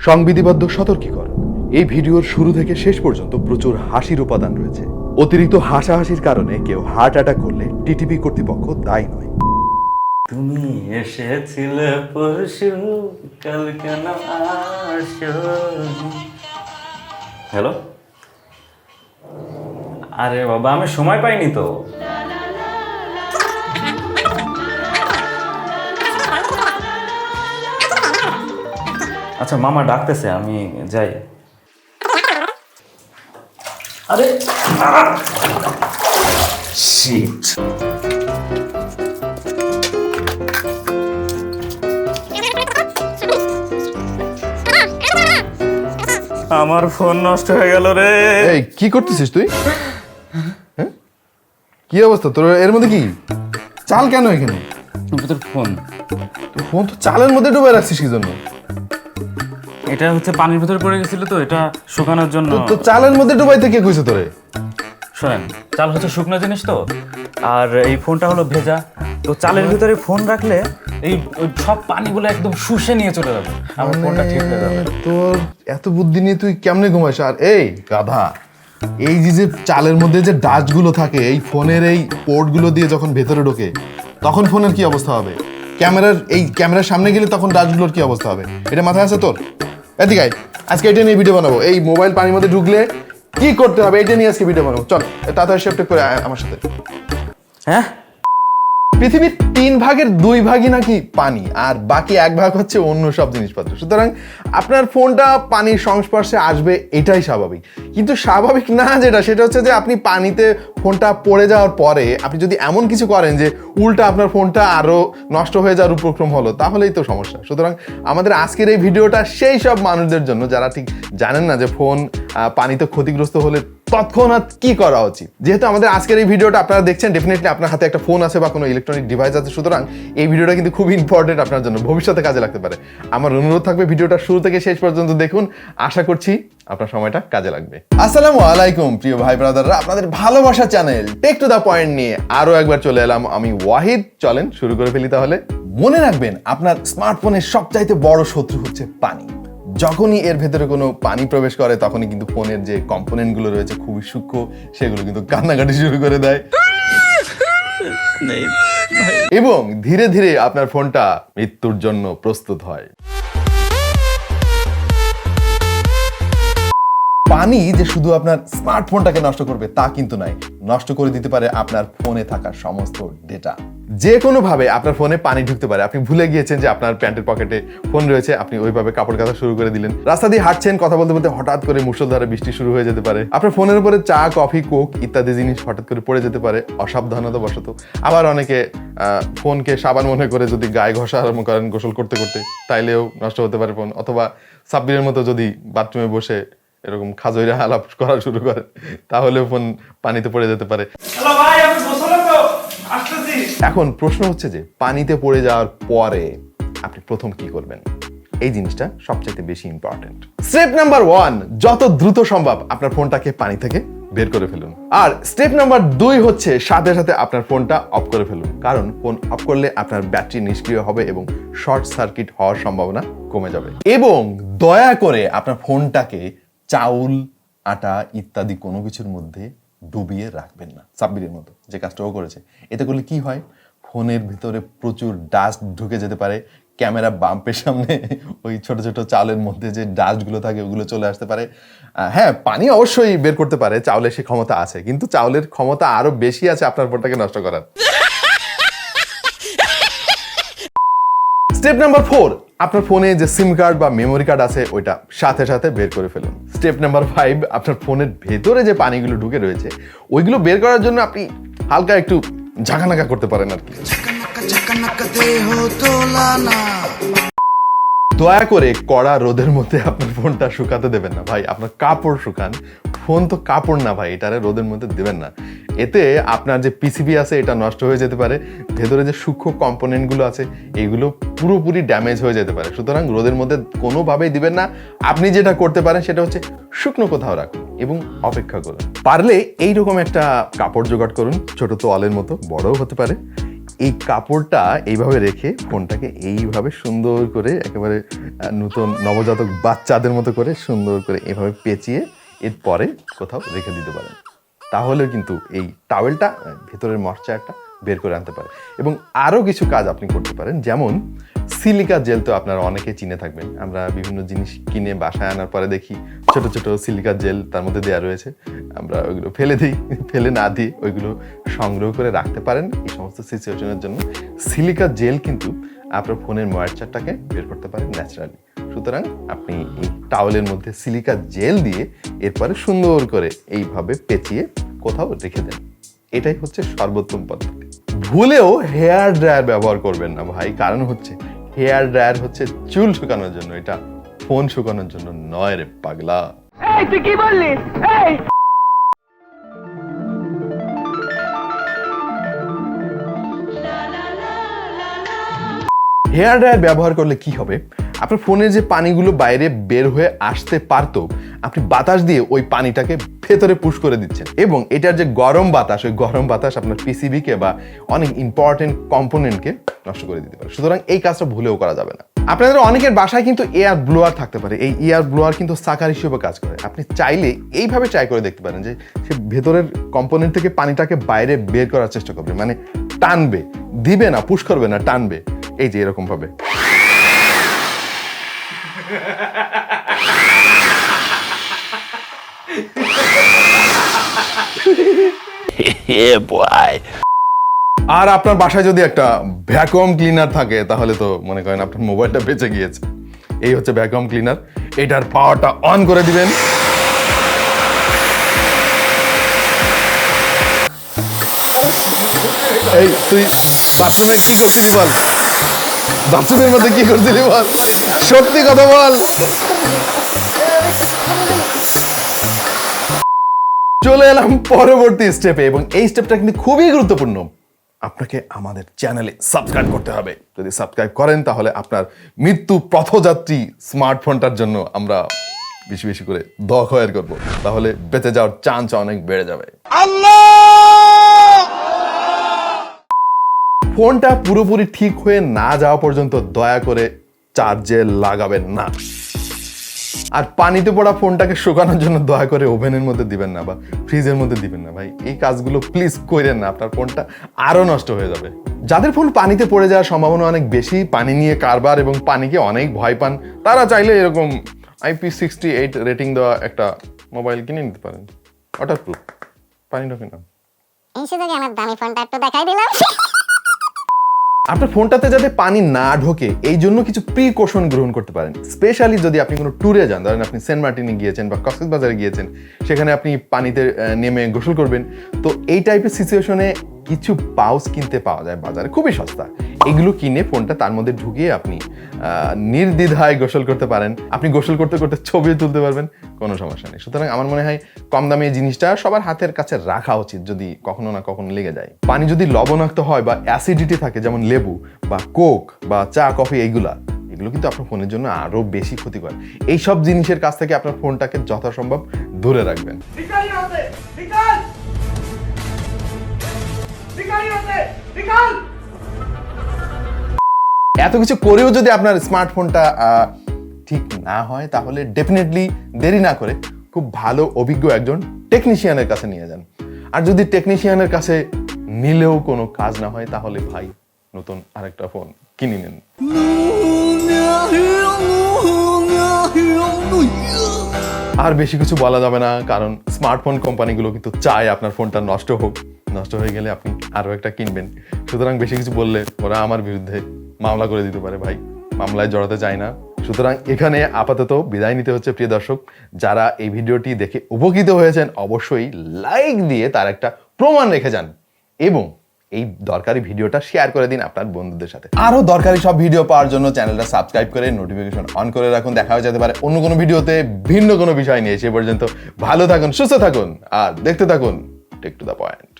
সংবিধিবদ্ধ সতর্কীকরণ। এই ভিডিওর শুরু থেকে শেষ পর্যন্ত প্রচুর হাসির উপাদান রয়েছে। অতিরিক্ত হাসাহাসির কারণে কেউ হার্ট অ্যাটাক করলে টিটিপি কর্তৃপক্ষ দায়ী নয়। তুমি এসেছিলে পরশু, কাল কেন আসোনি? হ্যালো, আরে বাবা আমি সময় পাইনি তো। আচ্ছা মামা ডাকতেছে, আমি যাই। আরে শিট, আমার ফোন নষ্ট হয়ে গেল রে। এই কি করতেছিস তুই? হ্যাঁ, কি অবস্থা তোর? এর মধ্যে কি চাল কেন এখানে? তোর ফোন, তোর ফোন তো চালের মধ্যে ডুবে রাখছিস কি জন্য? এটা হচ্ছে পানির ভিতরে পড়ে গেছিল তো, এটা শুকানোর জন্য। তো চালের মধ্যে ডুবাইতে কে কইছে তোরে? শোনেন, চাল হচ্ছে শুকনো জিনিস তো, আর এই ফোনটা হলো ভেজা। তো চালের ভিতরে ফোন রাখলে এই সব পানিগুলো একদম শুষে নিয়ে চলে যাবে, আমার ফোনটা ঠিক হয়ে যাবে। তোর এত বুদ্ধি নিয়ে তুই কেমনে ঘুমাস? আর এই গাধা, এই যে চালের মধ্যে যে ডাস্টগুলো থাকে এই ফোনের এই পোর্টগুলো দিয়ে যখন ভেতরে ঢোকে তখন ফোনের কি অবস্থা হবে? ক্যামেরার সামনে গেলে তখন ডাস্টগুলোর কি অবস্থা হবে? এটা মাথায় আছে তোর? এদিকে আয়, আজকে এটা নিয়ে ভিডিও বানাবো। এই মোবাইল পানির মধ্যে ঢুকলে কি করতে হবে এটা নিয়ে আজকে ভিডিও বানাবো। চল তাড়াতাড়ি শেপটেপ করে আয় আমার সাথে। হ্যাঁ, পৃথিবীর 3 ভাগের 2 ভাগই নাকি পানি, আর বাকি 1 ভাগ হচ্ছে অন্য সব জিনিসপত্র। সুতরাং আপনার ফোনটা পানির সংস্পর্শে আসবে, এটাই স্বাভাবিক। কিন্তু স্বাভাবিক না যেটা, সেটা হচ্ছে যে আপনি পানিতে ফোনটা পড়ে যাওয়ার পরে আপনি যদি এমন কিছু করেন যে উল্টা আপনার ফোনটা আরো নষ্ট হয়ে যাওয়ার উপক্রম হলো, তাহলেই তো সমস্যা। সুতরাং আমাদের আজকের এই ভিডিওটা সেই সব মানুষদের জন্য যারা ঠিক জানেন না যে ফোন পানিতে ক্ষতিগ্রস্ত হলে তৎক্ষণাৎ কি করা উচিত। যেহেতু আমাদের আজকের এই ভিডিওটা আপনারা দেখছেন, ডেফিনেটলি আপনার হাতে একটা ফোন আছে বা কোনো ইলেকট্রনিক ডিভাইস আছে, সুতরাং এই ভিডিওটা কিন্তু খুব ইম্পর্টেন্ট আপনার জন্য, ভবিষ্যতে কাজে লাগতে পারে। আমার অনুরোধ থাকবে ভিডিওটা শুরু থেকে শেষ পর্যন্ত দেখুন, আশা করছি আপনার সময়টা কাজে লাগবে। আসসালামু আলাইকুম প্রিয় ভাই ব্রাদাররা, আপনাদের ভালোবাসা channel tech to the point নিয়ে আরো একবার চলে এলাম আমি ওয়াহিদ। চলেন শুরু করে ফেলি তাহলে। মনে রাখবেন, আপনার স্মার্টফোনের সবচাইতে বড় শত্রু হচ্ছে পানি। যখনই এর ভেতরে কোনো পানি প্রবেশ করে তখনই কিন্তু ফোনের যে কম্পোনেন্টগুলো রয়েছে খুবই সূক্ষ্ম, সেগুলো কিন্তু কান্নাকাটি শুরু করে দেয় এবং ধীরে ধীরে আপনার ফোনটা মৃত্যুর জন্য প্রস্তুত হয়। পানি যে শুধু আপনার স্মার্টফোনটাকে নষ্ট করবে তা কিন্তু নয়, নষ্ট করে দিতে পারে আপনার ফোনে থাকা সমস্ত ডেটা। যে কোনো ভাবে আপনার ফোনে পানি ঢুকতে পারে। আপনি ভুলে গিয়েছেন যে আপনার প্যান্টের পকেটে ফোন রয়েছে, আপনি ওইভাবে কাপড় কাচা শুরু করে দিলেন। রাস্তা দিয়ে হাঁটছেন, কথা বলতে বলতে হঠাৎ করে মুষলধারে বৃষ্টি শুরু হয়ে যেতে পারে। আপনার ফোনের উপরে চা, কফি, কোক ইত্যাদি জিনিস হঠাৎ করে পড়ে যেতে পারে অসাবধানতা বশত। আবার অনেকে ফোনকে সাবান মনে করে যদি গায়ে ঘষা আরম্ভ করেন গোসল করতে করতে, তাইলেও নষ্ট হতে পারে ফোন। অথবা সাব্বিরের মতো যদি বাথরুমে বসে এরকম খাজইরা আলাপ করা শুরু করে, তাহলেও ফোন পানিতে পড়ে যেতে পারে। এখন প্রশ্ন হচ্ছে যে পানিতে পড়ে যাওয়ার পরে আপনি প্রথম কি করবেন? এই জিনিসটা সবচেয়ে বেশি ইম্পর্টেন্ট। স্টেপ নাম্বার 1, যত দ্রুত সম্ভব আপনার ফোনটাকে পানি থেকে বের করে ফেলুন। আর স্টেপ নাম্বার 2 হচ্ছে সাথে সাথে আপনার ফোনটা অফ করে ফেলুন, কারণ ফোন অফ করলে আপনার ব্যাটারি নিষ্ক্রিয় হবে এবং শর্ট সার্কিট হওয়ার সম্ভাবনা কমে যাবে। এবং দয়া করে আপনার ফোনটাকে চাউল, আটা ইত্যাদি কোনো কিছুর মধ্যে ডুবিয়ে রাখবেন না, সাব্বিরের মতো যে কাজটাও করেছে। এতে করলে কি হয়, ফোনের ভিতরে প্রচুর ডাস্ট ঢুকে যেতে পারে। ক্যামেরা বাম্পের সামনে ওই ছোট ছোট চালের মধ্যে যে ডাস্টগুলো থাকে ওগুলো চলে আসতে পারে। হ্যাঁ, পানি অবশ্যই বের করতে পারে, চাউলের সে ক্ষমতা আছে, কিন্তু চাউলের ক্ষমতা আরো বেশি আছে আপনার ফোনটাকে নষ্ট করার। স্টেপ নাম্বার 4, আপনার ফোনে যে সিম কার্ড বা মেমোরি কার্ড আছে ওইটা সাথে সাথে বের করে ফেলুন। স্টেপ নাম্বার 5, আপনার ফোনের ভেতরে যে পানিগুলো ঢুকে রয়েছে ওইগুলো বের করার জন্য আপনি হালকা একটু ঝাঁকানাকা করতে পারেন আর কি। দয়া করে কড়া রোদের মধ্যে আপনার ফোনটা শুকাতে দেবেন না ভাই, আপনার কাপড় শুকান। ফোন তো কাপড় না ভাই, এটারে রোদের মধ্যে দেবেন না। এতে আপনার যে পিসিবি আছে এটা নষ্ট হয়ে যেতে পারে, ভেতরে যে সূক্ষ্ম কম্পোনেন্টগুলো আছে এইগুলো পুরোপুরি ড্যামেজ হয়ে যেতে পারে। সুতরাং রোদের মধ্যে কোনোভাবেই দিবেন না। আপনি যেটা করতে পারেন সেটা হচ্ছে শুকনো কোথাও রাখুন এবং অপেক্ষা করুন। পারলে এইরকম একটা কাপড় জোগাড় করুন, ছোট তোয়ালের মতো, বড়ও হতে পারে। এই কাপড়টা এইভাবে রেখে ফোনটাকে এইভাবে সুন্দর করে একেবারে নতুন নবজাতক বাচ্চাদের মতো করে সুন্দর করে এইভাবে পেঁচিয়ে এরপরে কোথাও রেখে দিতে পারেন। তাহলে কিন্তু এই টাওয়েলটা ভেতরের ময়েশ্চারটা বের করে আনতে পারে। এবং আরও কিছু কাজ আপনি করতে পারেন, যেমন সিলিকা জেল তো আপনারা অনেকে চিনে থাকবেন। আমরা বিভিন্ন জিনিস কিনে বাসায় আনার পরে দেখি ছোট ছোট সিলিকা জেল তার মধ্যে দেওয়া রয়েছে, আমরা ওইগুলো ফেলে দিই। ফেলে না দিয়ে ওইগুলো সংগ্রহ করে রাখতে পারেন এই সমস্ত সিচুয়েশনের জন্য। সিলিকা জেল কিন্তু আপনার ফোনের ময়েশ্চারটাকে বের করতে পারেন ন্যাচারালি। সুতরাং আপনি এই টাওয়েলের মধ্যে সিলিকা জেল দিয়ে এরপরে সুন্দর করে এইভাবে পেঁচিয়ে কোথাও রেখে দেন। এটাই হচ্ছে সর্বোত্তম পদ্ধতি। ভুলেও হেয়ার ড্রায়ার ব্যবহার করবেন না ভাই, কারণ হচ্ছে হেয়ার ড্রায়ার হচ্ছে চুল শুকানোর জন্য, এটা ফোন শুকানোর জন্য নয় রে পাগলা। তুই কি বললি? হেয়ার ড্রায়ার ব্যবহার করলে কি হবে, আপনার ফোনের যে পানিগুলো বাইরে বের হয়ে আসতে পারতো, আপনি বাতাস দিয়ে ওই পানিটাকে ভেতরে পুশ করে দিচ্ছেন, এবং এটার যে গরম বাতাস, ওই গরম বাতাস আপনার পিসিবিকে বা অনেক ইম্পর্টেন্ট কম্পোনেন্টকে নষ্ট করে দিতে পারে। সুতরাং এই কাজটা ভুলেও করা যাবে না। আপনাদের অনেকের বাসায় কিন্তু এয়ার ব্লোয়ার থাকতে পারে। এই এয়ার ব্লোয়ার কিন্তু সাকার হিসেবে কাজ করে। আপনি চাইলে এইভাবে ট্রাই করে দেখতে পারেন যে সে ভেতরের কম্পোনেন্ট থেকে পানিটাকে বাইরে বের করার চেষ্টা করবে, মানে টানবে, দিবে না, পুশ করবে না, টানবে। এই যে এরকম ভাবে। আর আপনার বাসায় যদি একটা ভ্যাকুয়াম ক্লিনার থাকে তাহলে তো মনে করেন আপনার মোবাইলটা বেঁচে গিয়েছে। এই হচ্ছে ভ্যাকুয়াম ক্লিনার, এটার পাওয়ারটা অন করে দিবেন। এই তুই বাথরুমে কি করছিলি বল, বাথরুমের মধ্যে কি করছিলি বল, সত্যি কথা বল। চলে এলাম পরবর্তী স্টেপে, এবং এই স্টেপটা কিন্তু খুবই গুরুত্বপূর্ণ। আপনাকে আমাদের চ্যানেলে সাবস্ক্রাইব করতে হবে। যদি সাবস্ক্রাইব করেন তাহলে আপনার মৃত্যু পথযাত্রী স্মার্টফোনটার জন্য আমরা বেশি বেশি করে দোয়া খয়ের করব, তাহলে বেঁচে যাওয়ার চান্স অনেক বেড়ে যাবে। ফোনটা পুরোপুরি ঠিক হয়ে না যাওয়া পর্যন্ত দয়া করে চার্জে লাগাবেন না। আর পানিতে পড়া ফোনটাকে শুকানোর জন্য দয়া করে ওভেনের মধ্যে দিবেন না বা ফ্রিজের মধ্যে দিবেন না ভাই। এই কাজগুলো প্লিজ করেন না, আপনার ফোনটা আরো নষ্ট হয়ে যাবে। যাদের ফোন পানিতে পড়ে যাওয়ার সম্ভাবনা অনেক বেশি, পানি নিয়ে কারবার এবং পানিকে অনেক ভয় পান, তারা চাইলে এরকম IP68 রেটিং দেওয়া একটা মোবাইল কিনে নিতে পারেন, ওয়াটারপ্রুফ, পানি ঢোকে না। এই সুযোগে আমার দামি ফোনটা একটু দেখাই দিলাম। আপনার ফোনটাতে যাতে পানি না ঢোকে এই জন্য কিছু প্রিকশন গ্রহণ করতে পারেন। স্পেশালি যদি আপনি কোনো ট্যুরে যান, ধরেন আপনি সেন্ট মার্টিনে গিয়েছেন বা কক্সবাজারে গিয়েছেন, সেখানে আপনি পানিতে নেমে গোসল করবেন, তো এই টাইপের সিচুয়েশনে কিছু পাউচ কিনতে পাওয়া যায় বাজারে, খুবই সস্তা। এগুলো কিনে ফোনটা তার মধ্যে ঢুকিয়ে আপনি নির্দ্বিধায় গোসল করতে পারেন। আপনি গোসল করতে করতে ছবিও তুলতে পারবেন, কোনো সমস্যা নেই। সুতরাং আমার মনে হয় কম দামে এই জিনিসটা সবার হাতের কাছে রাখা উচিত, যদি কখনো না কখনো লেগে যায়। পানি যদি লবণাক্ত হয় বা অ্যাসিডিটি থাকে, যেমন লেবু বা কোক বা চা কফি, এগুলো কিন্তু আপনার ফোনের জন্য আরো বেশি ক্ষতিকর। এইসব জিনিসের কাছ থেকে আপনার ফোনটাকে যথাসম্ভব দূরে রাখবেন। এত কিছু করেও যদি আপনার স্মার্টফোনটা ঠিক না হয়, তাহলে ডেফিনেটলি দেরি না করে খুব ভালো অভিজ্ঞ একজন টেকনিশিয়ানের কাছে নিয়ে যান। আর যদি টেকনিশিয়ানের কাছে নিলেও কোনো কাজ না হয়, তাহলে ভাই নতুন আরেকটা ফোন কিনে নিন। আর বেশি কিছু বলা যাবে না, কারণ স্মার্টফোন কোম্পানিগুলো কিন্তু চায় আপনার ফোনটা নষ্ট হোক। নষ্ট হয়ে গেলে আপনি আরো একটা কিনবেন। সুতরাং বেশি কিছু বললে ওরা আমার বিরুদ্ধে মামলা করে দিতে পারে ভাই, মামলায় জড়াতে চাই না। সুতরাং এখানে আপাতত বিদায় নিতে হচ্ছে। প্রিয় দর্শক, যারা এই ভিডিওটি দেখে উপকৃত হয়েছেন, অবশ্যই লাইক দিয়ে তার একটা প্রমাণ রেখে যান, এবং এই দরকারি ভিডিওটা শেয়ার করে দিন আপনার বন্ধুদের সাথে। আরো দরকারি সব ভিডিও পাওয়ার জন্য চ্যানেলটা সাবস্ক্রাইব করে নোটিফিকেশন অন করে রাখুন। দেখা হয়ে যেতে পারে অন্য কোনো ভিডিওতে ভিন্ন কোনো বিষয় নিয়ে। সে পর্যন্ত ভালো থাকুন, সুস্থ থাকুন, আর দেখতে থাকুন টেক টু দ্য পয়েন্ট।